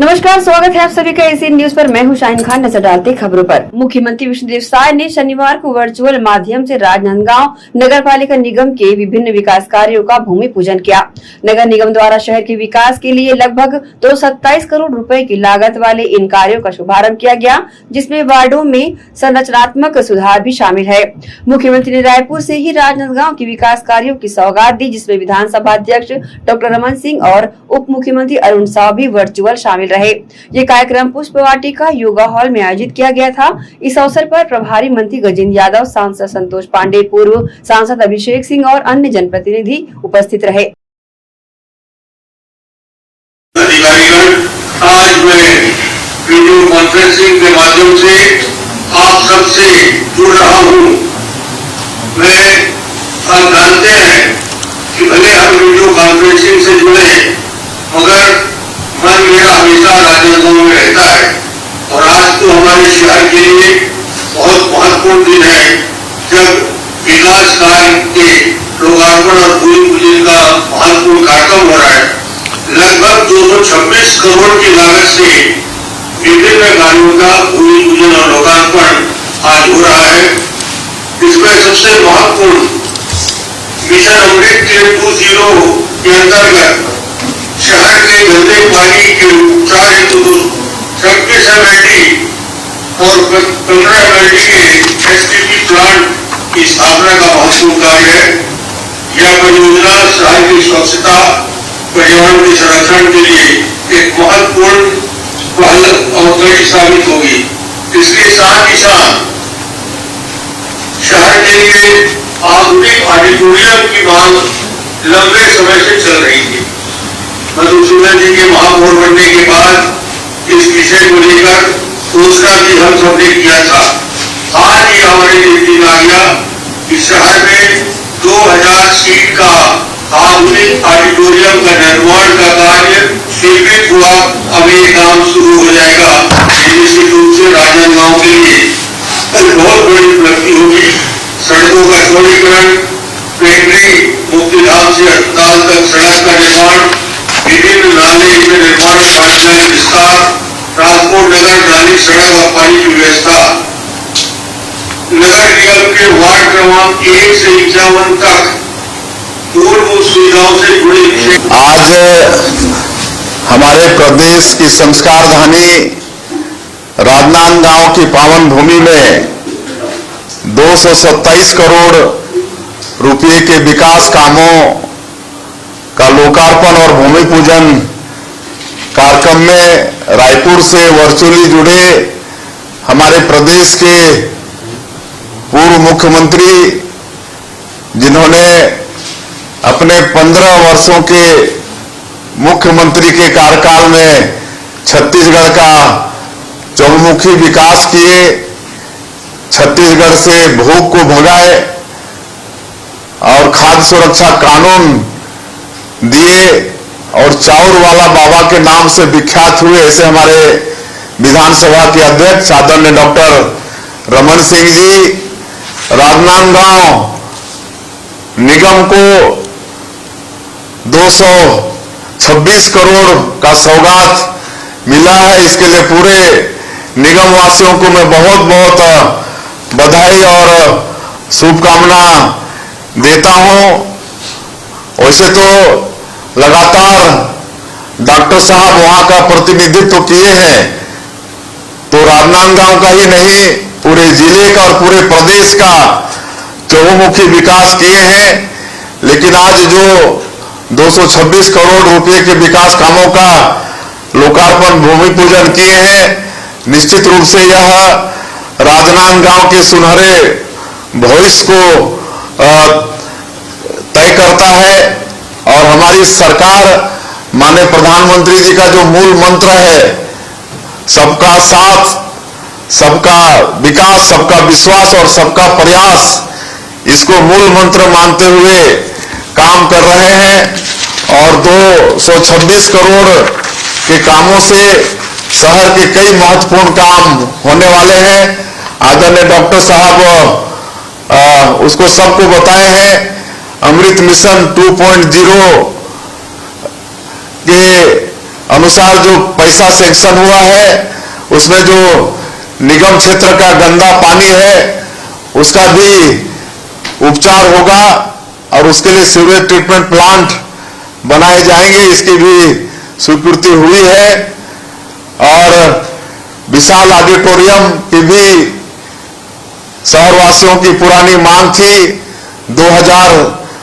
नमस्कार, स्वागत है आप सभी का एसी न्यूज पर। मैं हूं शाहीन खान। नजर डालते खबरों पर। मुख्यमंत्री विष्णुदेव साय ने शनिवार को वर्चुअल माध्यम से राजनांदगांव नगर पालिका निगम के विभिन्न विकास कार्यों का भूमि पूजन किया। नगर निगम द्वारा शहर के विकास के लिए लगभग 227 करोड़ रुपए की लागत वाले इन कार्यों का शुभारंभ किया गया, जिसमें वार्डों में संरचनात्मक सुधार भी शामिल है। मुख्यमंत्री ने रायपुर से ही राजनांदगांव की विकास कार्यों की सौगात दी, जिसमें विधानसभा अध्यक्ष डॉक्टर रमन सिंह और उप मुख्यमंत्री अरुण साव भी वर्चुअल शामिल रहे। ये कार्यक्रम पुष्प वाटिका योगा हॉल में आयोजित किया गया था। इस अवसर पर प्रभारी मंत्री गजेंद्र यादव, सांसद संतोष पांडे, पूर्व सांसद अभिषेक सिंह और अन्य जनप्रतिनिधि उपस्थित रहे। आज मैं वीडियो कॉन्फ्रेंसिंग के माध्यम से आप सबसे जुड़ रहा हूँ। आप जानते हैं कि भले हम वीडियो कॉन्फ्रेंसिंग से जुड़े, मगर मन मेरा हमेशा राजनांदगांव में रहता है। और आज तो हमारे शहर के लिए बहुत महत्वपूर्ण दिन है, जब विकास कार्य के लोकार्पण और भूमि पूजन का महत्वपूर्ण कार्यक्रम हो रहा है। लगभग 226 करोड़ की लागत से विभिन्न कार्यों का भूमि पूजन और लोकार्पण आज हो रहा है। इसमें सबसे महत्वपूर्ण मिशन अमृत 20 के अंतर्गत शहर के गंदे पानी के उपचार हेतु 26 MLD और 15 MLD के STP प्लांट की स्थापना का महत्वपूर्ण कार्य है। यह परियोजना शहर की स्वच्छता, पर्यावरण के संरक्षण के लिए एक महत्वपूर्ण पहल और कड़ी साबित होगी। इसके साथ ही साथ शहर के लिए आधुनिक ऑडिटोरियम की मांग लंबे समय से चल रही थी। मधुसूदन जी के महापौर बनने के बाद इस विषय को लेकर घोषणा भी हम सबने किया था। आज ही हमारे दिन आ गया कि शहर में 2000 सीट का आधुनिक ऑडिटोरियम का निर्माण का कार्य स्वीकृत हुआ। अब ये काम शुरू हो जाएगा। निश्चित रूप से राजनांदगांव के लिए बहुत बड़ी उपलब्धि होगी। सड़कों का चौड़ीकरण, पेंट्री, मुक्तिधाम से अस्पताल तक सड़क का निर्माण, विभिन्न नाले के निर्माण, पाइपलाइन विस्तार, ट्रांसपोर्ट नगर नाली, सड़क और पानी की व्यवस्था, नगर निगम के वार्ड क्रमांक 1 से 51 तक पूर्व सुविधाओं से जुड़े विषय। आज हमारे प्रदेश की संस्कार धानी राजनांदगांव की पावन भूमि में 227 करोड़ रुपए के विकास कामों का लोकार्पण और भूमि पूजन कार्यक्रम में रायपुर से वर्चुअली जुड़े हमारे प्रदेश के पूर्व मुख्यमंत्री, जिन्होंने अपने 15 वर्षों के मुख्यमंत्री के कार्यकाल में छत्तीसगढ़ का चहुमुखी विकास किए, छत्तीसगढ़ से भूख को भगाए और खाद्य सुरक्षा कानून दिए और चाउर वाला बाबा के नाम से विख्यात हुए। ऐसे हमारे विधानसभा के अध्यक्ष आदरणीय डॉक्टर रमन सिंह जी राजनांदगांव निगम को 226 करोड़ का सौगात मिला है। इसके लिए पूरे निगम वासियों को मैं बहुत बहुत बधाई और शुभकामना देता हूं। वैसे तो लगातार डॉक्टर साहब वहां का प्रतिनिधित्व किए हैं, तो राजनांदगांव का ही नहीं पूरे जिले का और पूरे प्रदेश का चहुमुखी विकास किए हैं। लेकिन आज जो 226 करोड़ रुपए के विकास कामों का लोकार्पण भूमि पूजन किए हैं, निश्चित रूप से यह राजनांदगांव के सुनहरे भविष्य को तय करता है। और हमारी सरकार माननीय प्रधानमंत्री जी का जो मूल मंत्र है, सबका साथ, सबका विकास, सबका विश्वास और सबका प्रयास, इसको मूल मंत्र मानते हुए काम कर रहे हैं। और 226 करोड़ के कामों से शहर के कई महत्वपूर्ण काम होने वाले हैं। आदरणीय डॉक्टर साहब उसको सबको बताए हैं। अमृत मिशन 2.0 के अनुसार जो पैसा सैंक्शन हुआ है उसमें जो निगम क्षेत्र का गंदा पानी है उसका भी उपचार होगा और उसके लिए सीवरेज ट्रीटमेंट प्लांट बनाए जाएंगे, इसकी भी स्वीकृति हुई है। और विशाल ऑडिटोरियम की भी शहरवासियों की पुरानी मांग थी, 2000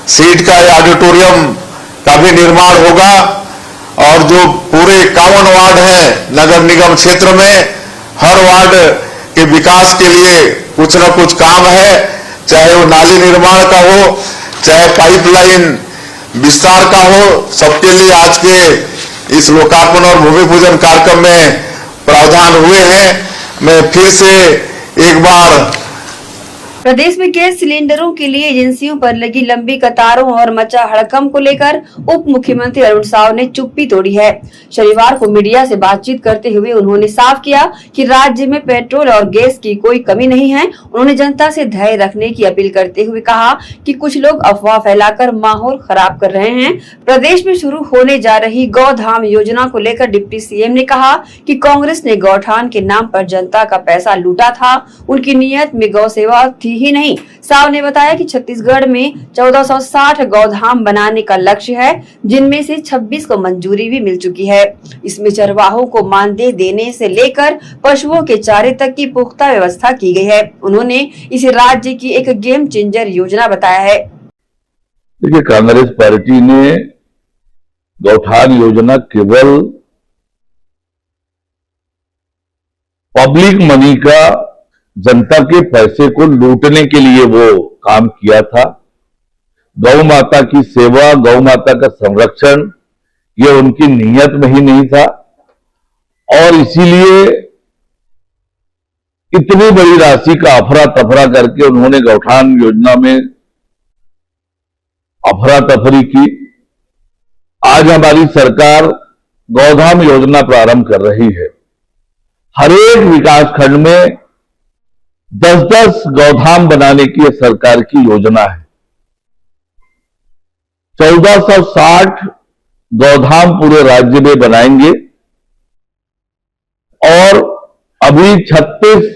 सीट का ऑडिटोरियम का भी निर्माण होगा। और जो पूरे 51 वार्ड हैं नगर निगम क्षेत्र में, हर वार्ड के विकास के लिए कुछ न कुछ काम है, चाहे वो नाली निर्माण का हो, चाहे पाइपलाइन विस्तार का हो, सबके लिए आज के इस लोकार्पण और भूमि पूजन कार्यक्रम में प्रावधान हुए हैं। मैं फिर से एक बार प्रदेश में गैस सिलेंडरों के लिए एजेंसियों पर लगी लंबी कतारों और मचा हड़कंप को लेकर उप मुख्यमंत्री अरुण साव ने चुप्पी तोड़ी है। शनिवार को मीडिया से बातचीत करते हुए उन्होंने साफ किया कि राज्य में पेट्रोल और गैस की कोई कमी नहीं है। उन्होंने जनता से धैर्य रखने की अपील करते हुए कहा कि कुछ लोग अफवाह फैलाकर माहौल खराब कर रहे हैं। प्रदेश में शुरू होने जा रही गौधाम योजना को लेकर डिप्टी सीएम ने कहा कि कांग्रेस ने गौठान के नाम पर जनता का पैसा लूटा था, उनकी नीयत में गौ सेवा थी ही नहीं। साव ने बताया कि छत्तीसगढ़ में 1460 गौधाम बनाने का लक्ष्य है, जिनमें से 26 को मंजूरी भी मिल चुकी है। इसमें चरवाहों को मानदेय देने से लेकर पशुओं के चारे तक की पुख्ता व्यवस्था की गई है। उन्होंने इसे राज्य की एक गेम चेंजर योजना बताया है। देखिए, कांग्रेस पार्टी ने गौठान योजना केवल पब्लिक मनी का, जनता के पैसे को लूटने के लिए वो काम किया था। गौ माता की सेवा, गौ माता का संरक्षण, ये उनकी नीयत में ही नहीं था और इसीलिए इतनी बड़ी राशि का अफरा तफरा करके उन्होंने गौठान योजना में अफरा तफरी की। आज हमारी सरकार गौधाम योजना प्रारंभ कर रही है। हर एक विकास खंड में 10-10 गौधाम बनाने की सरकार की योजना है। 1460 गौधाम पूरे राज्य में बनाएंगे और अभी 36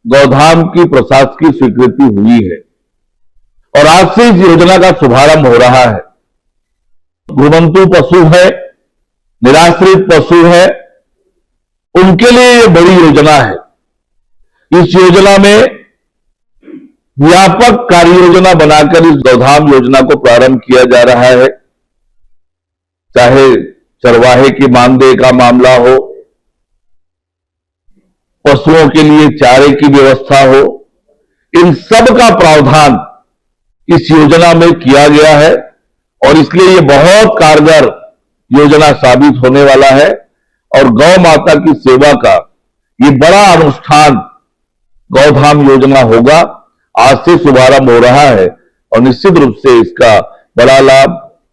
गौधाम की प्रशासकीय स्वीकृति हुई है और आज से इस योजना का शुभारंभ हो रहा है। घुमंतु पशु है, निराश्रित पशु है, उनके लिए ये बड़ी योजना है। इस योजना में व्यापक कार्य योजना बनाकर इस गौधाम योजना को प्रारंभ किया जा रहा है। चाहे चरवाहे की मानदेय का मामला हो, पशुओं के लिए चारे की व्यवस्था हो, इन सब का प्रावधान इस योजना में किया गया है और इसलिए ये बहुत कारगर योजना साबित होने वाला है और गौ माता की सेवा का ये बड़ा अनुष्ठान गौधाम योजना होगा। आज से शुभारंभ हो रहा है और निश्चित रूप से इसका बड़ा लाभ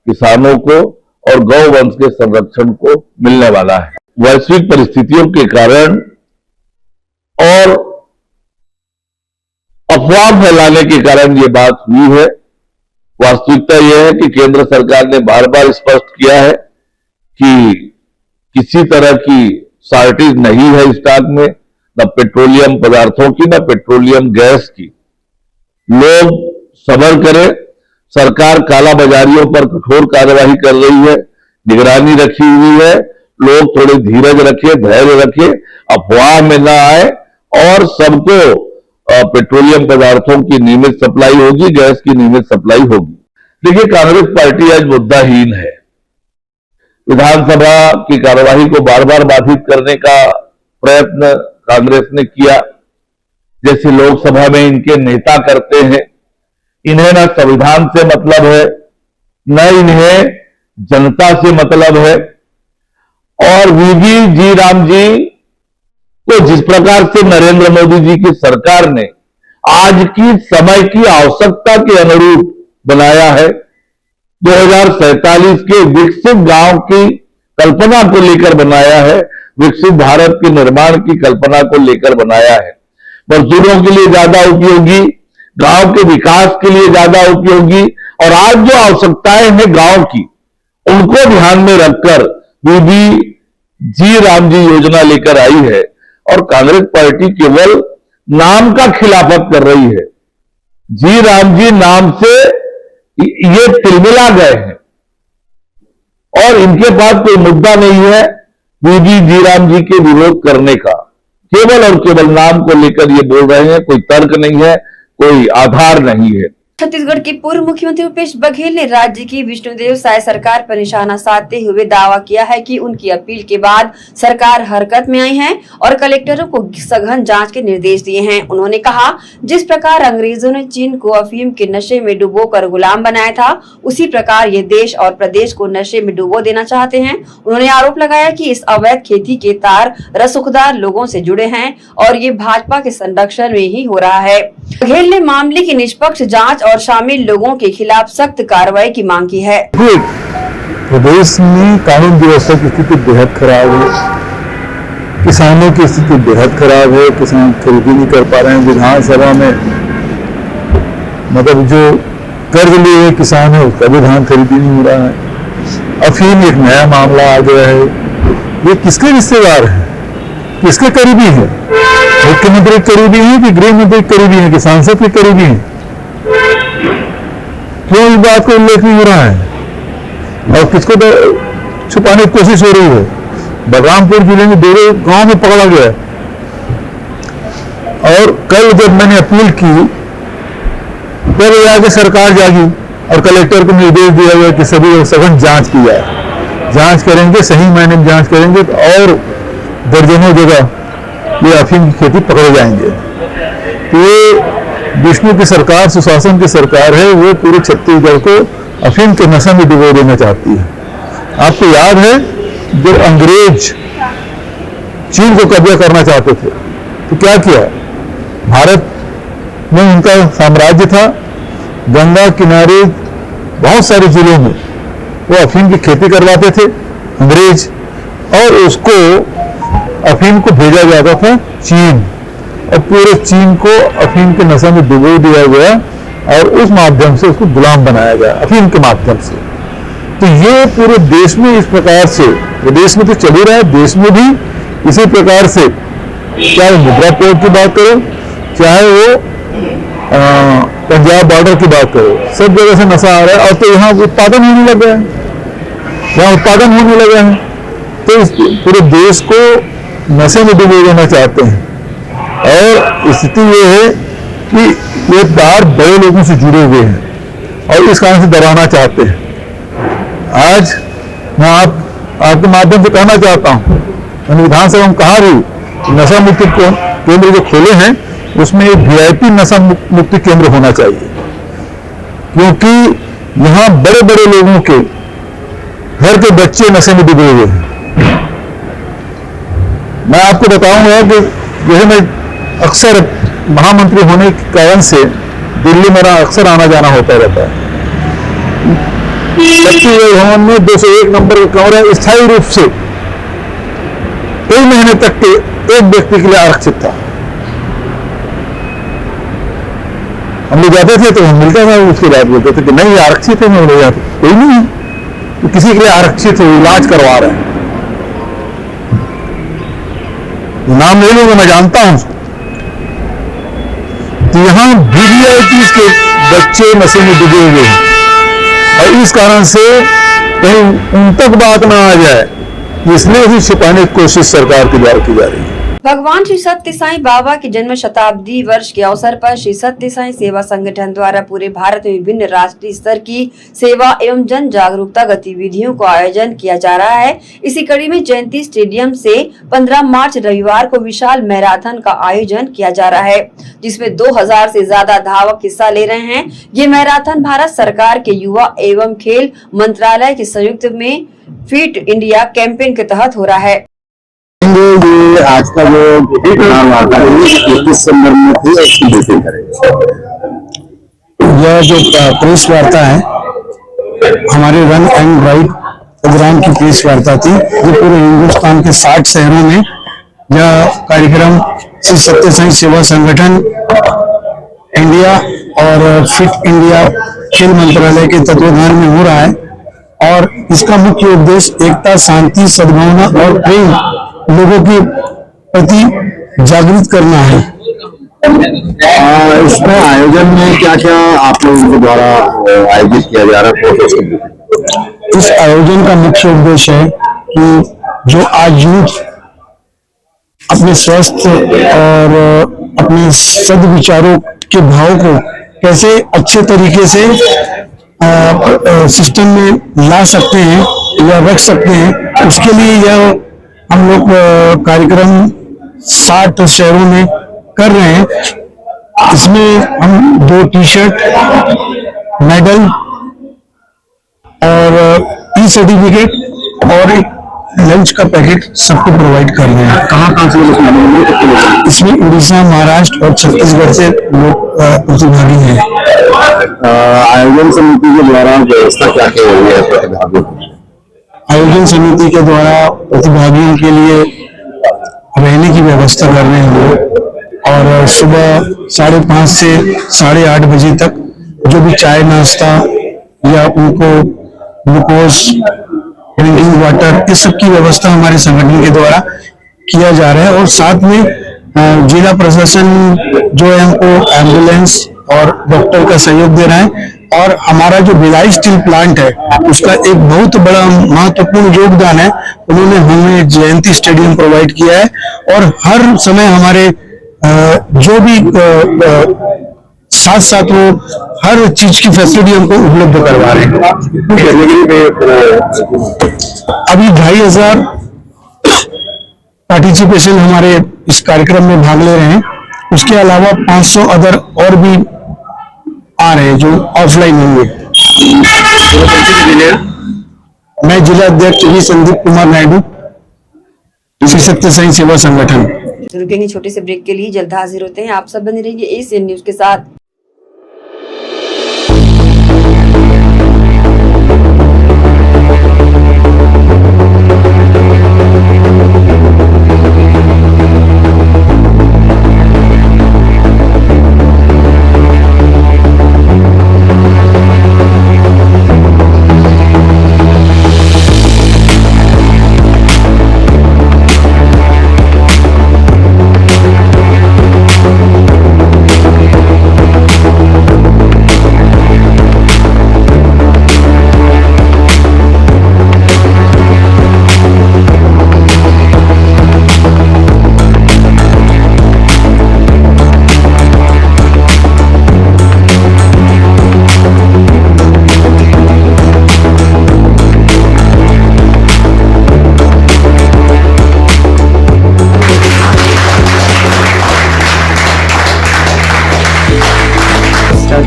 किसानों को और गौ वंश के संरक्षण को मिलने वाला है। वैश्विक परिस्थितियों के कारण और अफवाह फैलाने के कारण ये बात हुई है। वास्तविकता यह है कि केंद्र सरकार ने बार बार स्पष्ट किया है कि किसी तरह की शॉर्टेज नहीं है स्टॉक में, न पेट्रोलियम पदार्थों की, न पेट्रोलियम गैस की। लोग सब्र करें, सरकार काला बाजारियों पर कठोर कार्रवाई कर रही है, निगरानी रखी हुई है। लोग थोड़े धीरज रखें, धैर्य रखें, अफवाह में ना आए और सबको पेट्रोलियम पदार्थों की नियमित सप्लाई होगी, गैस की नियमित सप्लाई होगी। देखिए, कांग्रेस पार्टी आज मुद्दाहीन है। विधानसभा की कार्यवाही को बार बार बाधित करने का प्रयत्न कांग्रेस ने किया, जैसे लोकसभा में इनके नेता करते हैं। इन्हें न संविधान से मतलब है, न इन्हें जनता से मतलब है। और वीवी जी राम जी को जिस प्रकार से नरेंद्र मोदी जी की सरकार ने आज की समय की आवश्यकता के अनुरूप बनाया है, 2047 के विकसित गांव की कल्पना को लेकर बनाया है, विकसित भारत के निर्माण की कल्पना को लेकर बनाया है। मजदूरों के लिए ज्यादा उपयोगी, गांव के विकास के लिए ज्यादा उपयोगी और आज जो आवश्यकताएं हैं गांव की, उनको ध्यान में रखकर बीबी जी राम जी योजना लेकर आई है और कांग्रेस पार्टी केवल नाम का खिलाफत कर रही है। जी राम जी नाम से ये तिलमिला गए हैं और इनके पास कोई मुद्दा नहीं है जी राम जी के विरोध करने का। केवल और केवल नाम को लेकर ये बोल रहे हैं, कोई तर्क नहीं है, कोई आधार नहीं है। छत्तीसगढ़ के पूर्व मुख्यमंत्री भूपेश बघेल ने राज्य की विष्णुदेव साय सरकार पर निशाना साधते हुए दावा किया है कि उनकी अपील के बाद सरकार हरकत में आई है और कलेक्टरों को सघन जांच के निर्देश दिए हैं। उन्होंने कहा, जिस प्रकार अंग्रेजों ने चीन को अफीम के नशे में डुबोकर गुलाम बनाया था, उसी प्रकार ये देश और प्रदेश को नशे में डुबो देना चाहते हैं। उन्होंने आरोप लगाया कि इस अवैध खेती के तार रसूखदार लोगों से जुड़े हैं और ये भाजपा के संरक्षण में ही हो रहा है। बघेल ने मामले की निष्पक्ष जांच और शामिल लोगों के खिलाफ सख्त कार्रवाई की मांग की है। प्रदेश में कानून व्यवस्था की स्थिति बेहद खराब है, किसानों की स्थिति बेहद खराब है, किसान खरीदी नहीं कर पा रहे हैं। विधानसभा में मतलब जो कर्ज लिए किसान है उसका भी धान खरीदी नहीं हो रहा है। अफीम एक नया मामला आ गया है। ये किसके रिश्तेदार है, किसके करीबी है? मुख्यमंत्री करीबी है कि गृह मंत्री करीबी है कि सांसद के करीबी है? क्यों इस बात का उल्लेख नहीं हो रहा है और किसको छुपाने की कोशिश हो रही है? बलरामपुर जिले में 2 गांव में पकड़ा गया और कल जब मैंने अपील की तब आगे सरकार जागी और कलेक्टर को निर्देश दिया गया कि सभी सघन जांच की जाए। जांच करेंगे, सही मायने में जांच करेंगे तो और दर्जनों जगह ये अफीम की खेती पकड़े जाएंगे। तो ये विष्णु की सरकार, सुशासन की सरकार है, वो पूरे छत्तीसगढ़ को अफीम के नशे में डुबो देना चाहती है। आपको याद है जब अंग्रेज चीन को कब्जा करना चाहते थे तो क्या किया? भारत में उनका साम्राज्य था, गंगा किनारे बहुत सारे जिलों में वो अफीम की खेती करवाते थे अंग्रेज और उसको अफीम को भेजा जाता था चीन और पूरे चीन को अफीम के नशे में डुबो दिया गया और उस माध्यम से उसको गुलाम बनाया गया अफीम के माध्यम से। तो ये पूरे देश में इस प्रकार से, विदेश में तो चल ही रहा है, देश में भी इसी प्रकार से, चाहे मुद्रा पोर्ट की बात करो, चाहे वो पंजाब बॉर्डर की बात करो, सब जगह से नशा आ रहा है। और तो यहाँ उत्पादन होने लगा है, यहाँ उत्पादन होने लगा है, तो इस पूरे देश को नशे में डुबो देना चाहते हैं। और स्थिति ये है कि ये तार बड़े लोगों से जुड़े हुए हैं और इस कारण से दबाना चाहते हैं। आज मैं आपके माध्यम से कहना चाहता हूँ, मैंने विधानसभा में कहा भी नशा मुक्ति केंद्र जो खोले हैं उसमें एक VIP नशा मुक्ति केंद्र होना चाहिए, क्योंकि यहाँ बड़े बड़े लोगों के घर के बच्चे नशे में डूबे हुए हैं। मैं आपको बताऊंगा कि जैसे मैं अक्सर महामंत्री होने के कारण से दिल्ली मेरा अक्सर आना जाना होता रहता है। छत्तीसगढ़ भवन में 201 नंबर का कमरा स्थायी रूप से कई महीने तक के एक व्यक्ति के लिए आरक्षित था। हम लोग जाते थे तो हम मिलता था, उसके बाद बोलते थे कि नहीं आरक्षित है, मैं बोले जाते कोई नहीं है, तो किसी के लिए आरक्षित है, इलाज करवा रहे हैं, नाम ले लूंगा, मैं जानता हूं उसको। तो यहां VVIPs के बच्चे नशे में डूबे हुए हैं और इस कारण से कहीं उन तक बात ना आ जाए, इसलिए ही छिपाने की कोशिश सरकार के द्वारा की जा रही है। भगवान श्री सत्य साईं बाबा के जन्म शताब्दी वर्ष के अवसर पर श्री सत्य साईं सेवा संगठन द्वारा पूरे भारत में विभिन्न राष्ट्रीय स्तर की सेवा एवं जन जागरूकता गतिविधियों का आयोजन किया जा रहा है। इसी कड़ी में जयंती स्टेडियम से 15 मार्च रविवार को विशाल मैराथन का आयोजन किया जा रहा है, जिसमें 2000 से ज्यादा धावक हिस्सा ले रहे हैं। ये मैराथन भारत सरकार के युवा एवं खेल मंत्रालय के संयुक्त में फिट इंडिया कैंपेन के तहत हो रहा है। ये आज का जो चुनाव वार्ता है किस संदर्भ में थी और उसकी ब्रीफिंग करेंगे। यह जो प्रेस वार्ता है हमारे रन एंड राइड प्रोग्राम की प्रेस वार्ता थी, जो पूरे हिंदुस्तान के 60 शहरों में यह कार्यक्रम श्री सत्य साईं सेवा संगठन इंडिया और फिट इंडिया खेल मंत्रालय के तत्वाधान में हो रहा है। और इसका मुख्य उद्देश्य एकता, शांति, सद्भावना और प्रेम लोगों के प्रति जागृत करना है। इसमें आयोजन में क्या क्या आप लोगों के द्वारा आयोजित किया जा रहा है? इस आयोजन का मुख्य उद्देश्य है कि जो आज यूथ अपने स्वस्थ और अपने सद्विचारों के भाव को कैसे अच्छे तरीके से सिस्टम में ला सकते हैं या रख सकते हैं, उसके लिए यह हम लोग कार्यक्रम 60 शहरों में कर रहे हैं। इसमें हम 2 टी-शर्ट, मेडल और ई-सर्टिफिकेट और एक लंच का पैकेट सबको प्रोवाइड कर रहे हैं। कहाँ से लोग? इसमें उड़ीसा, महाराष्ट्र और छत्तीसगढ़ से लोग प्रतिभागी हैं। आयोजन समिति के द्वारा व्यवस्था क्या क्या हो रही है प्रतिभागियों की? आयोजन समिति के द्वारा प्रतिभागियों के लिए रहने की व्यवस्था कर रहे हैं हम लोग, और सुबह 5:30 से 8:30 बजे तक जो भी चाय नाश्ता या उनको ग्लूकोज, ड्रिंकिंग वाटर, इस सब की व्यवस्था हमारे संगठन के द्वारा किया जा रहा है। और साथ में जिला प्रशासन जो है हमको एम्बुलेंस और डॉक्टर का सहयोग दे रहा है, और हमारा जो भिलाई स्टील प्लांट है उसका एक बहुत बड़ा महत्वपूर्ण योगदान है। उन्होंने हमें जयंती स्टेडियम प्रोवाइड किया है, और हर समय हमारे जो भी साथ वो हर चीज की फैसिलिटी हमको उपलब्ध करवा रहे हैं। अभी 2500 पार्टिसिपेशन हमारे इस कार्यक्रम में भाग ले रहे हैं। उसके अलावा 500 अदर और भी आ रहे हैं जो ऑफलाइन होंगे। मैं जिला अध्यक्ष जी संदीप कुमार नायडू, श्री सत्य साई सेवा संगठन। रुकेंगे छोटे से ब्रेक के लिए, जल्द हाजिर होते हैं। आप सब बने रहिए एशियन न्यूज के साथ।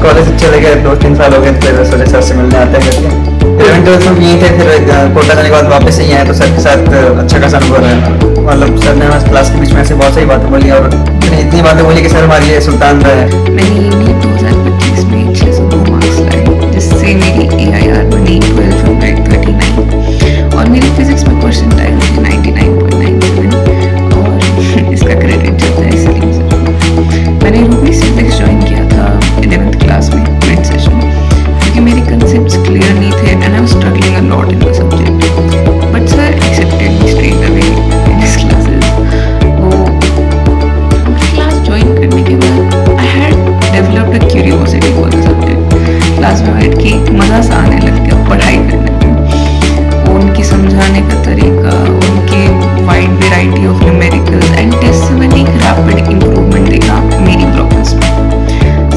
कॉलेज चले गए, 2-3 साल हो गए, फिर सोचे सर से मिलने आते हैं करके। 11th में यहीं थे, फिर कोटा जाने के बाद वापस यहीं आए, तो सर के साथ अच्छा खासा अनुभव रहा। मतलब सर ने हमारे क्लास के बीच में ऐसे बहुत सारी बातें बोली, और इतनी बातें बोली कि सर हमारी ये सुल्तान रहा है। मैंने 2025 में 602 मार्क्स लाए, जिससे मेरी AIR बनी 12 from grade 39, और मेरी फिजिक्स में परसेंटाइल थी 99.97, और इसका क्रेडिट जाता है सलीम सर को। मैंने रूबी सिविक्स ज्वाइन किया था 11th क्लास में मिड सेशन, क्योंकि मेरे कंसेप्ट्स क्लियर नहीं थे and I was struggling a lot in the subject, but sir accepted me straight away in his classes. वो क्लास ज्वाइन करने के बाद I had developed a curiosity for the subject. Class में बैठ के मज़ा सा आने लग गया पढ़ाई करने में। उनकी समझाने का तरीका, उनकी wide variety of numericals and test से मैंने एक रैपिड इम्प्रूवमेंट देखा मेरी प्रोग्रेस में।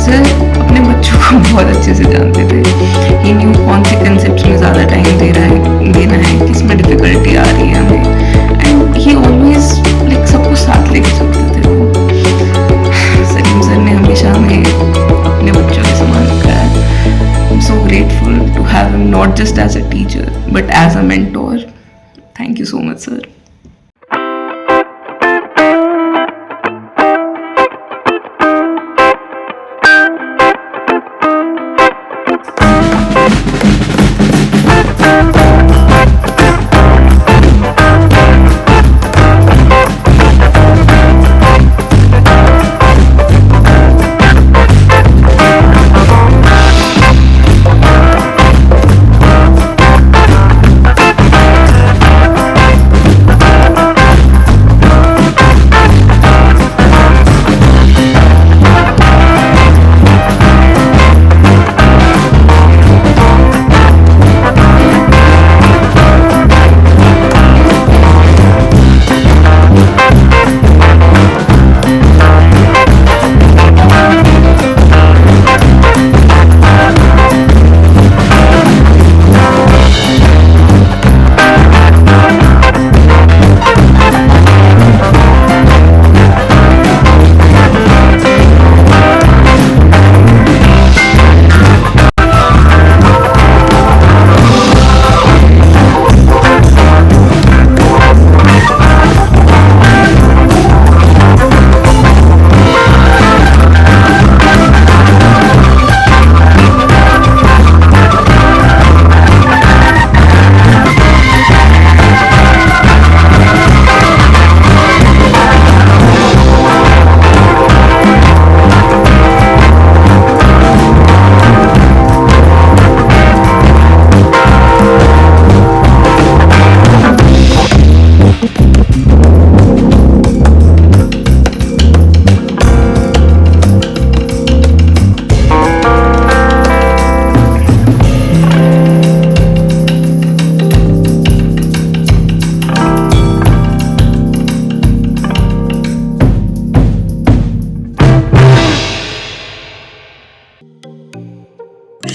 सर अपने बच्चों को बहुत अच्छे से जानते थे, ही न्यू कौन से कंसेप्ट में ज़्यादा टाइम देना है, किस में डिफिकल्टी आ रही है हमें, एंड ही ऑलवेज लाइक सबको साथ लेके चलते थे। सलीम सर ने हमेशा हमें अपने बच्चों के समान रखा है। I am so grateful to have him not just as a teacher but as a mentor. Thank you so much sir.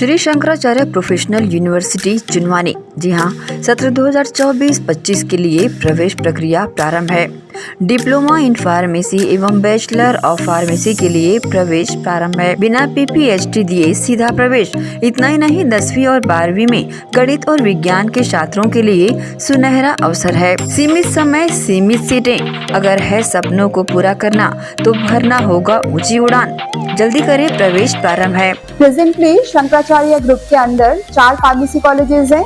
Shri Shankaracharya professional university Junwani. जी हाँ, सत्र 2024-25 के लिए प्रवेश प्रक्रिया प्रारंभ है। डिप्लोमा इन फार्मेसी एवं बैचलर ऑफ फार्मेसी के लिए प्रवेश प्रारंभ है। बिना PPHD दिए सीधा प्रवेश। इतना ही नहीं, 10वीं और 12वीं में गणित और विज्ञान के छात्रों के लिए सुनहरा अवसर है। सीमित समय, सीमित सीटें। अगर है सपनों को पूरा करना तो भरना होगा ऊंची उड़ान। जल्दी करें, प्रवेश प्रारंभ है। प्रेजेंटली शंकराचार्य ग्रुप के अंदर 4 फार्मेसी कॉलेजेस हैं।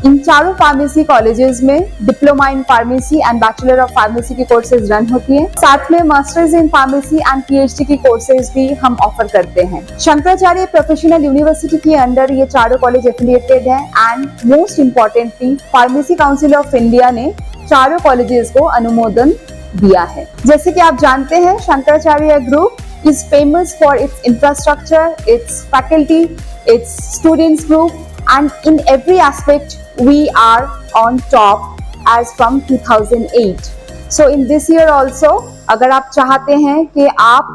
इन चारों फार्मेसी कॉलेजेस में diploma in pharmacy and bachelor of pharmacy की कोर्सेज रन होती हैं। साथ में masters in pharmacy and PhD की कोर्सेज भी हम ऑफर करते हैं। शंकराचार्य प्रोफेशनल यूनिवर्सिटी के अंदर ये चारों कॉलेज एफिलिएटेड हैं and most importantly pharmacy council of India ने चारों कॉलेजेस को अनुमोदन दिया है। जैसे कि आप जानते हैं, Shankaracharya group is famous for its infrastructure, its faculty, its students group, and in every aspect we are on top as from 2008. So in this year also, अगर आप चाहते हैं कि आप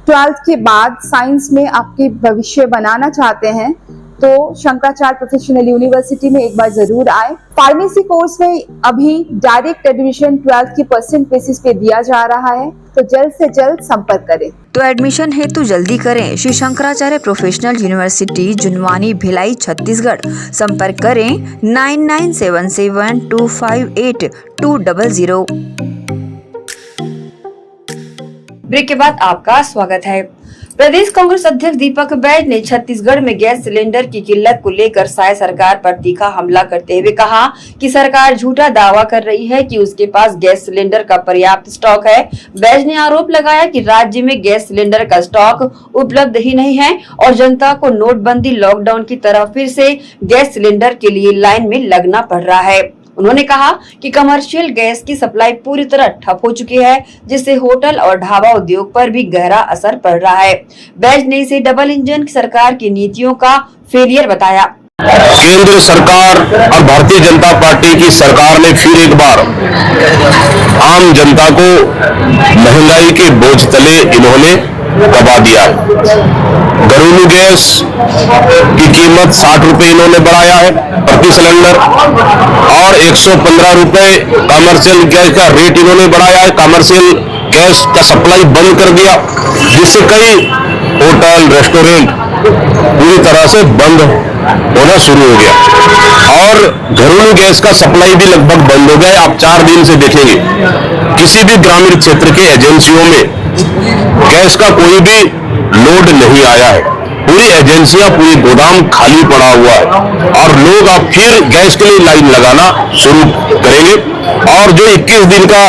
12th के बाद साइंस में आपके भविष्य बनाना चाहते हैं तो शंकराचार्य प्रोफेशनल यूनिवर्सिटी में एक बार जरूर आए। फार्मेसी कोर्स में अभी डायरेक्ट एडमिशन 12th की परसेंट बेसिस पे दिया जा रहा है, तो जल्द से जल्द संपर्क करें। तो एडमिशन हेतु जल्दी करें। Shri Shankaracharya professional university Junwani, Bhilai, Chhattisgarh. संपर्क करें 9977258200। ब्रेक के बाद आपका स्वागत है। प्रदेश कांग्रेस अध्यक्ष दीपक बैज ने छत्तीसगढ़ में गैस सिलेंडर की किल्लत को लेकर साय सरकार पर तीखा हमला करते हुए कहा कि सरकार झूठा दावा कर रही है कि उसके पास गैस सिलेंडर का पर्याप्त स्टॉक है। बैज ने आरोप लगाया कि राज्य में गैस सिलेंडर का स्टॉक उपलब्ध ही नहीं है और जनता को नोटबंदी, लॉकडाउन की तरह फिर से गैस सिलेंडर के लिए लाइन में लगना पड़ रहा है। उन्होंने कहा कि कमर्शियल गैस की सप्लाई पूरी तरह ठप हो चुकी है, जिससे होटल और ढाबा उद्योग पर भी गहरा असर पड़ रहा है। बैज ने इसे डबल इंजन सरकार की नीतियों का फेलियर बताया। केंद्र सरकार और भारतीय जनता पार्टी की सरकार ने फिर एक बार आम जनता को महंगाई के बोझ तले इन्होंने दबा दिया है। घरेलू गैस की कीमत 60 रुपए इन्होंने बढ़ाया है प्रति सिलेंडर और 115 रुपए कमर्शियल गैस का रेट इन्होंने बढ़ाया है। कमर्शियल गैस का सप्लाई बंद कर दिया, जिससे कई होटल, रेस्टोरेंट पूरी तरह से बंद होना शुरू हो गया और घरेलू गैस का सप्लाई भी लगभग बंद हो गया। आप 4 दिन से देखेंगे किसी भी ग्रामीण क्षेत्र के एजेंसियों में गैस का कोई भी लोड नहीं आया है। पूरी एजेंसियां, पूरी गोदाम खाली पड़ा हुआ है और लोग अब फिर गैस के लिए लाइन लगाना शुरू करेंगे और जो 21 दिन का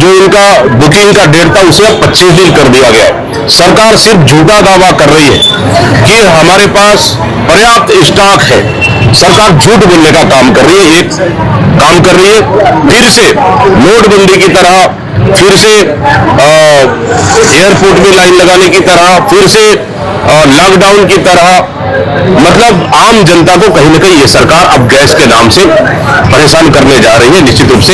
जो इनका बुकिंग का डेट था उसे अब 25 दिन कर दिया गया है। सरकार सिर्फ झूठा दावा कर रही है कि हमारे पास पर्याप्त स्टॉक है। सरकार झूठ बोलने का काम कर रही है। एक काम कर रही है फिर से नोटबंदी की तरह, फिर से एयरपोर्ट में लाइन लगाने की तरह, फिर से लॉकडाउन की तरह। मतलब आम जनता को कहीं न कहीं ये सरकार अब गैस के नाम से परेशान करने जा रही है। निश्चित रूप से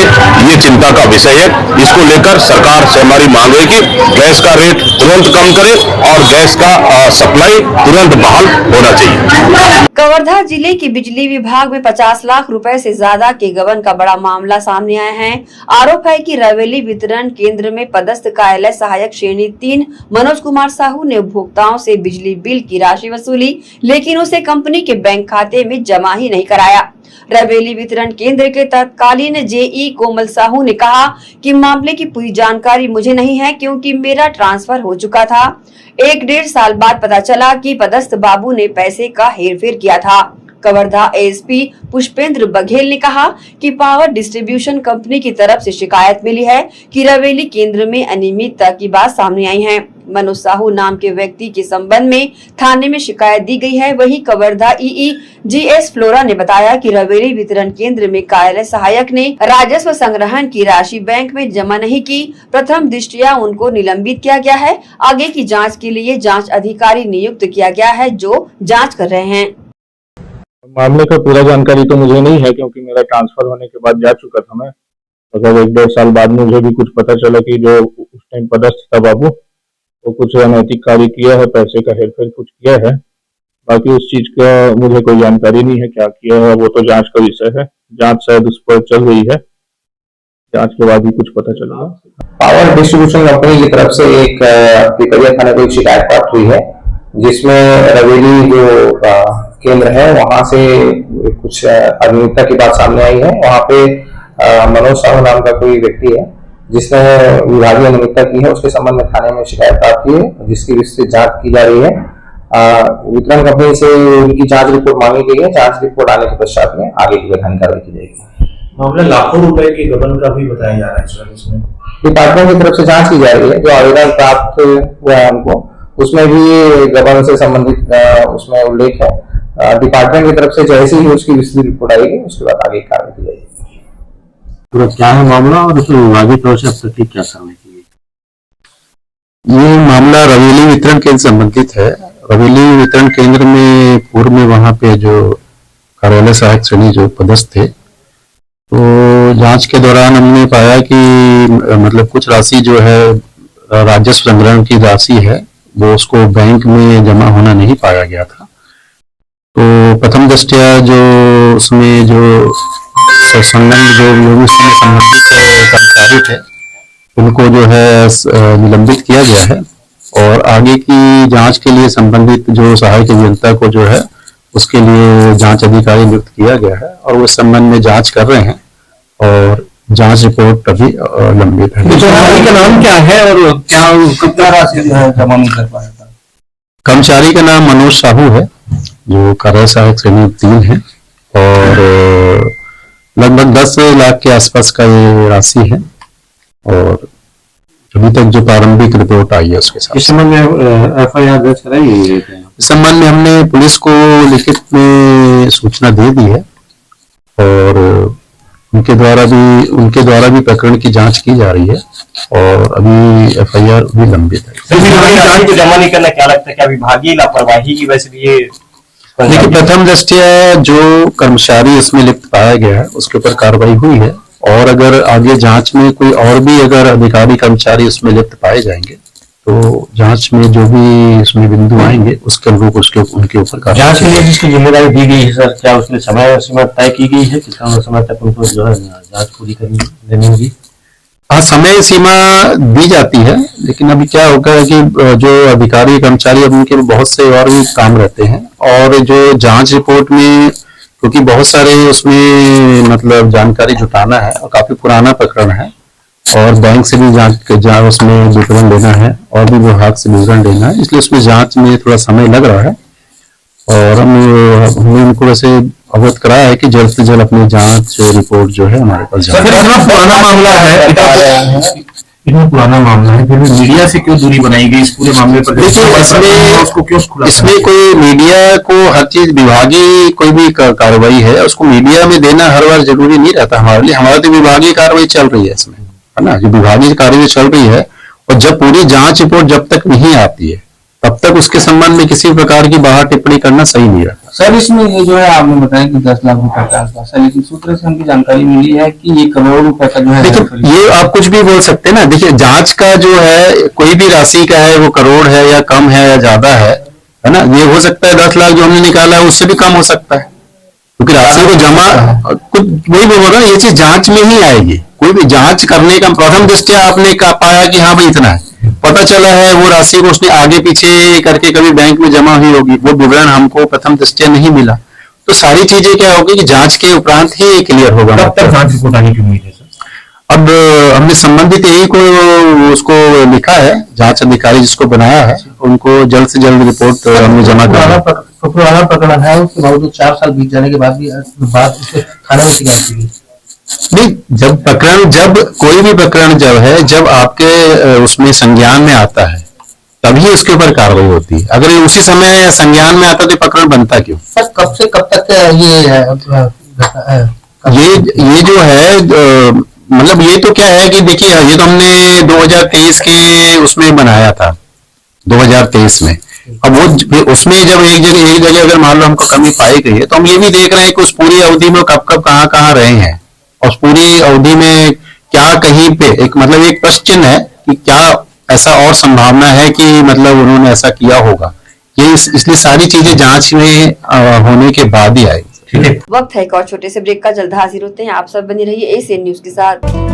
ये चिंता का विषय है। इसको लेकर सरकार से हमारी मांग है कि गैस का रेट तुरंत कम करे और गैस का सप्लाई तुरंत बहाल होना चाहिए। कवर्धा जिले के बिजली विभाग में 50 लाख रुपए से ज्यादा के गबन का बड़ा मामला सामने आया है। आरोप है कि रवेली वितरण केंद्र में पदस्थ कार्यालय सहायक श्रेणी 3 मनोज कुमार साहू ने उपभोक्ताओं से बिजली बिल की राशि वसूली, लेकिन उसे कंपनी के बैंक खाते में जमा ही नहीं कराया। रवेली वितरण केंद्र के तत्कालीन JE कोमल साहू ने कहा कि मामले की पूरी जानकारी मुझे नहीं है, क्योंकि मेरा ट्रांसफर हो चुका था। 1-1.5 साल बाद पता चला कि पदस्थ बाबू ने पैसे का हेरफेर किया था। कवर्धा ASP पुष्पेंद्र बघेल ने कहा कि पावर डिस्ट्रीब्यूशन कंपनी की तरफ से शिकायत मिली है कि रवेली केंद्र में अनियमितता की बात सामने आई है। मनोज साहू नाम के व्यक्ति के संबंध में थाने में शिकायत दी गई है। वहीं कवर्धा EE GS फ्लोरा ने बताया कि रवेली वितरण केंद्र में कार्यालय सहायक ने राजस्व संग्रहण की राशि बैंक में जमा नहीं की। प्रथम दृष्टया उनको निलंबित किया गया है। आगे की जाँच के लिए जाँच अधिकारी नियुक्त किया गया है, जो जाँच कर रहे हैं। मामले का पूरा जानकारी तो मुझे नहीं है, क्योंकि मेरा ट्रांसफर होने के बाद जा चुका था मैं। मतलब 1-1.5 साल बाद मुझे भी कुछ पता चला कि जो उस टाइम पदस्थ था बाबू, वो कुछ अनैतिक कार्य किया है, पैसे का हेरफेर कुछ किया है। बाकी उस चीज का मुझे कोई जानकारी नहीं है, क्या किया है वो तो जांच का विषय है। जांच शायद उस पर चल रही है, जांच के बाद ही कुछ पता चलेगा। पावर डिस्ट्रीब्यूशन कंपनी की तरफ से एक पिपरिया थाने को एक शिकायत प्राप्त हुई है, जिसमें रवेली जो केंद्र है वहां से कुछ अनियमितता की बात सामने आई है। वहां पे मनोज साहू नाम का कोई व्यक्ति है जिसने विभागीय अनियमितता की है, उसके संबंध में थाने में शिकायत प्राप्त की है, जिसकी विस्तृत जांच की जा रही है। वितरण कंपनी से उनकी जांच रिपोर्ट मांगी गई है। जांच रिपोर्ट आने के पश्चात में आगे की वैधानिक कार्रवाई की जाएगी। मामला लाखों रुपए के गबन का भी बताया जा रहा है सर। इसमें डिपार्टमेंट की तरफ से जांच की जा रही है। जो आवेदन प्राप्त हुआ है उनको, उसमें भी गबन से संबंधित उसमें उल्लेख है। डिपार्टमेंट की तरफ से जैसे ही उसकी विस्तृत रिपोर्ट आएगी उसके बाद आगे कार्रवाई की जाएगी। पूरा क्या है मामला और उसमें विभागीय तौर से अब तक की क्या कार्रवाई की गई? ये मामला रवेली वितरण केंद्र से संबंधित है। रवेली वितरण केंद्र में पूर्व में वहां पे जो कार्यालय सहायक श्रेणी जो पदस्थ थे, तो जांच के दौरान हमने पाया कि मतलब कुछ राशि जो है राजस्व संग्रहण की राशि है वो उसको बैंक में जमा होना नहीं पाया गया था। तो प्रथम दृष्टया जो उसमें जो संलग्न जो उसमें संबंधित कर्मचारी थे उनको जो है निलंबित किया गया है और आगे की जांच के लिए संबंधित जो सहायक अभियंता को जो है उसके लिए जांच अधिकारी नियुक्त किया गया है और वो इस संबंध में जांच कर रहे हैं और जांच रिपोर्ट अभी लंबित है। कर्मचारी का नाम क्या है और क्या कितना राशि जमा नहीं कर पाया था? कर्मचारी का नाम मनोज साहू है जो कार्य सहायक श्रेणी 3 है और लगभग 10 लाख के आसपास का ये राशि है और अभी तक जो प्रारंभिक रिपोर्ट आई है उसके साथ। इस संबंध में एफआईआर दर्ज कराई गई है? इस संबंध में हमने पुलिस को लिखित में सूचना दे दी है और उनके द्वारा भी प्रकरण की जांच की जा रही है और अभी एफआईआर भी लंबित है। जांच को जमा नहीं करना क्या लगता है, क्या विभागीय लापरवाही की वजह से ये? देखिए, प्रथम दृष्टया जो कर्मचारी इसमें लिप्त पाया गया है उसके ऊपर कार्रवाई हुई है और अगर आगे जांच में कोई और भी अगर अधिकारी कर्मचारी उसमें लिप्त पाए जाएंगे तो जांच में जो भी इसमें बिंदु आएंगे उसके अनुरूप उनके ऊपर जांच के लिए जिसकी जिम्मेदारी दी गई है सर, क्या उसमें समय सीमा तय की गई है? कितना समय तक उनको जो है जांच पूरी करनी होगी? हाँ, समय सीमा दी जाती है, लेकिन अभी क्या होगा कि जो अधिकारी कर्मचारी अब उनके बहुत से और भी काम रहते हैं और जो जांच रिपोर्ट में क्योंकि बहुत सारे उसमें मतलब जानकारी जुटाना है और काफी पुराना प्रकरण है और बैंक से भी जांच उसमें विवरण लेना है और भी विभाग से विवरण लेना है, इसलिए उसमें जांच में थोड़ा समय लग रहा है और हमने उनको वैसे अवगत कराया है कि जल्द से जल्द अपनी जांच रिपोर्ट जो है हमारे पास जाए। इतना पुराना मामला है, इतना पुराना मामला है, फिर भी मीडिया से क्यों दूरी बनाई गई इस पूरे मामले पर? इसमें कोई मीडिया को हर चीज विभागीय कोई भी कार्रवाई है उसको मीडिया में देना हर बार जरूरी नहीं रहता हमारे लिए। हमारी तो विभागीय कार्रवाई चल रही है इसमें, है ना, जो विभागीय कार्रवाई चल रही है और जब पूरी जांच रिपोर्ट जब तक नहीं आती है तब तक उसके संबंध में किसी प्रकार की बाहर टिप्पणी करना सही नहीं रहता। सर, इसमें ये जो है आपने बताया कि 10 लाख रुपए का आसपास है, लेकिन सूत्र से हमको जानकारी मिली है कि ये करोड़ रुपए का जो है। देखिए, ये आप कुछ भी बोल सकते हैं ना। देखिए, जांच का जो है कोई भी राशि का है वो करोड़ है या कम है या ज्यादा है ना, ये हो सकता है 10 लाख जो हमने निकाला है उससे भी कम हो सकता है क्योंकि राशि को जमा कुछ वही बोल रहा है, ये चीज जांच में ही आएगी। कोई भी जांच करने का प्रथम दृष्टया आपने पाया कि हाँ भाई इतना है, पता चला है वो राशि को उसने आगे पीछे करके कभी बैंक में जमा हुई होगी, वो विवरण हमको प्रथम दृष्टया नहीं मिला, तो सारी चीजें क्या होगी कि जांच के उपरांत ही क्लियर होगा। कब तक जांच रिपोर्ट आने की उम्मीद है सर? अब हमने संबंधित यही को उसको लिखा है, जांच अधिकारी जिसको बनाया है उनको जल्द से जल्द रिपोर्ट हमने जमा करा। पुराना प्रकरण है, उसके बावजूद 4 साल बीत जाने के बाद भी उसके थाने में शिकायत की गई नहीं। जब कोई भी प्रकरण जब आपके उसमें संज्ञान में आता है तभी उसके ऊपर कार्रवाई होती है। अगर ये उसी समय संज्ञान में आता तो प्रकरण बनता क्यों? सर, कब से कब तक ये जो है मतलब ये तो क्या है कि देखिए, ये तो हमने 2023 के उसमें बनाया था, 2023 में। अब वो उसमें जब एक जगह अगर मान लो हमको कमी पाई गई है तो हम ये भी देख रहे हैं कि उस पूरी अवधि में कब कहाँ रहे हैं और उस पूरी अवधि में क्या कहीं पे एक मतलब एक प्रश्न चिन्ह है कि क्या ऐसा और संभावना है कि मतलब उन्होंने ऐसा किया होगा, ये इसलिए सारी चीजें जांच में होने के बाद ही आई। ठीक है, वक्त है एक और छोटे से ब्रेक का, जल्द हाजिर होते हैं। आप सब बने रहिए एसीएन न्यूज के साथ।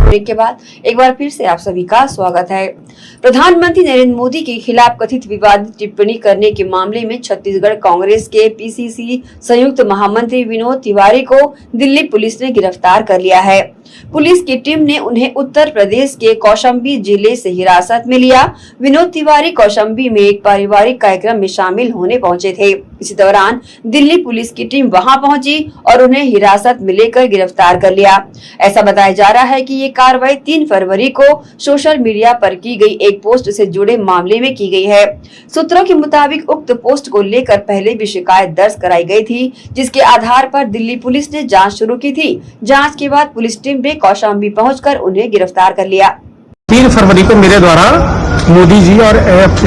ब्रेक के बाद एक बार फिर से आप सभी का स्वागत है। प्रधानमंत्री नरेंद्र मोदी के खिलाफ कथित विवादित टिप्पणी करने के मामले में छत्तीसगढ़ कांग्रेस के पीसीसी संयुक्त महामंत्री विनोद तिवारी को दिल्ली पुलिस ने गिरफ्तार कर लिया है। पुलिस की टीम ने उन्हें उत्तर प्रदेश के कौशाम्बी जिले से हिरासत में लिया। विनोद तिवारी कौशाम्बी में एक पारिवारिक कार्यक्रम में शामिल होने पहुंचे थे। इसी दौरान दिल्ली पुलिस की टीम वहां पहुंची और उन्हें हिरासत में लेकर गिरफ्तार कर लिया। ऐसा बताया जा रहा है कि ये कार्रवाई 3 फरवरी को सोशल मीडिया पर की गई एक पोस्ट से जुड़े मामले में की गई है। सूत्रों के मुताबिक उक्त पोस्ट को लेकर पहले भी शिकायत दर्ज कराई गई थी, जिसके आधार पर दिल्ली पुलिस ने जांच शुरू की थी। जांच के बाद पुलिस टीम ने कौशाम्बी पहुंचकर उन्हें गिरफ्तार कर लिया। 3 फरवरी को मेरे द्वारा मोदी जी और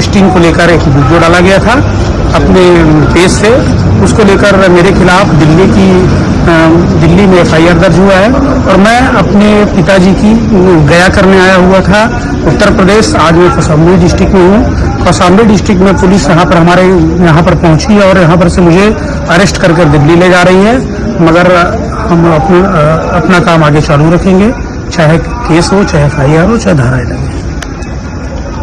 स्टिंग को लेकर एक वीडियो डाला गया था अपने पेज से। उसको लेकर मेरे खिलाफ दिल्ली में FIR दर्ज हुआ है और मैं अपने पिताजी की गया करने आया हुआ था उत्तर प्रदेश। आज मैं कौशाम्बी डिस्ट्रिक्ट में हूँ। कौशाम्बी डिस्ट्रिक्ट में पुलिस हमारे यहाँ पर पहुंची और यहाँ पर से मुझे अरेस्ट कर दिल्ली ले जा रही है। मगर हम अपना काम आगे चालू रखेंगे, चाहे केस हो, चाहे FIR हो, चाहे धाराएं लगे।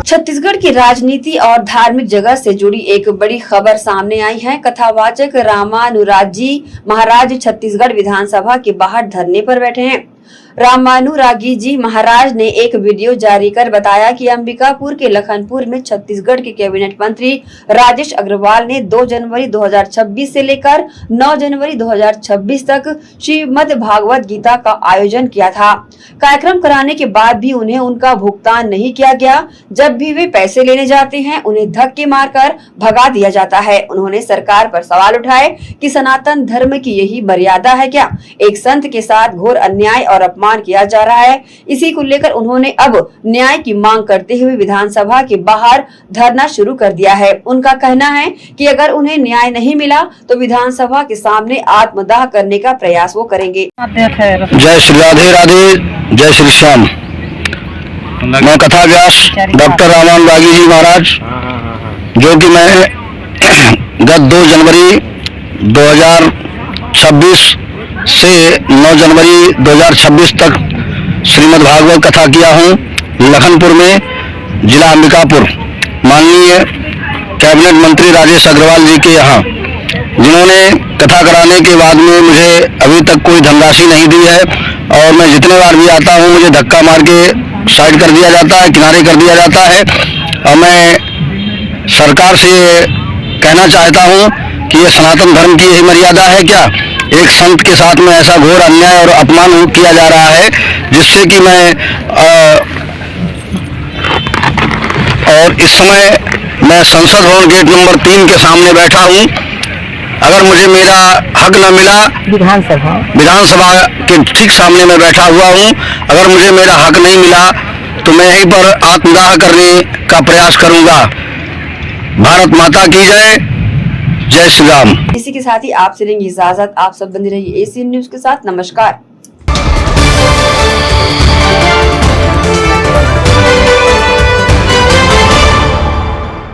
छत्तीसगढ़ की राजनीति और धार्मिक जगह से जुड़ी एक बड़ी खबर सामने आई है। कथावाचक रामानुराजी महाराज छत्तीसगढ़ विधानसभा के बाहर धरने पर बैठे हैं। रामानुरागी जी महाराज ने एक वीडियो जारी कर बताया कि अंबिकापुर के लखनपुर में छत्तीसगढ़ के कैबिनेट मंत्री राजेश अग्रवाल ने 2 जनवरी 2026 से लेकर 9 जनवरी 2026 तक श्रीमद् भागवत गीता का आयोजन किया था। कार्यक्रम कराने के बाद भी उन्हें उनका भुगतान नहीं किया गया। जब भी वे पैसे लेने जाते हैं उन्हें धक्के मारकर भगा दिया जाता है। उन्होंने सरकार पर सवाल उठाए कि सनातन धर्म की यही मर्यादा है क्या? एक संत के साथ घोर अन्याय और अपमान किया जा रहा है। इसी को लेकर उन्होंने अब न्याय की मांग करते हुए विधानसभा के बाहर धरना शुरू कर दिया है। उनका कहना है कि अगर उन्हें न्याय नहीं मिला तो विधानसभा के सामने आत्मदाह करने का प्रयास वो करेंगे। जय श्री राधे राधे, जय श्री श्याम। मैं कथा व्यास डॉक्टर रामानुरागी जी महाराज, जो कि मैं गत 2 जनवरी 2026 से 9 जनवरी 2026 तक श्रीमद् भागवत कथा किया हूँ लखनपुर में, जिला अंबिकापुर, माननीय कैबिनेट मंत्री राजेश अग्रवाल जी के यहाँ, जिन्होंने कथा कराने के बाद में मुझे अभी तक कोई धनराशि नहीं दी है। और मैं जितने बार भी आता हूँ मुझे धक्का मार के साइड कर दिया जाता है, किनारे कर दिया जाता है। और मैं सरकार से कहना चाहता हूँ कि ये सनातन धर्म की यही मर्यादा है क्या? एक संत के साथ में ऐसा घोर अन्याय और अपमान किया जा रहा है, जिससे कि मैं और इस समय मैं संसद भवन गेट नंबर 3 के सामने बैठा हूँ। अगर मुझे मेरा हक न मिला, विधानसभा के ठीक सामने मैं बैठा हुआ हूँ, अगर मुझे मेरा हक नहीं मिला तो मैं यहीं पर आत्मदाह करने का प्रयास करूंगा। भारत माता की जय, जय श्री राम। इसी के साथ ही आपसे लेंगे इजाजत। आप सब बने रहिए एसीएन न्यूज के साथ। नमस्कार।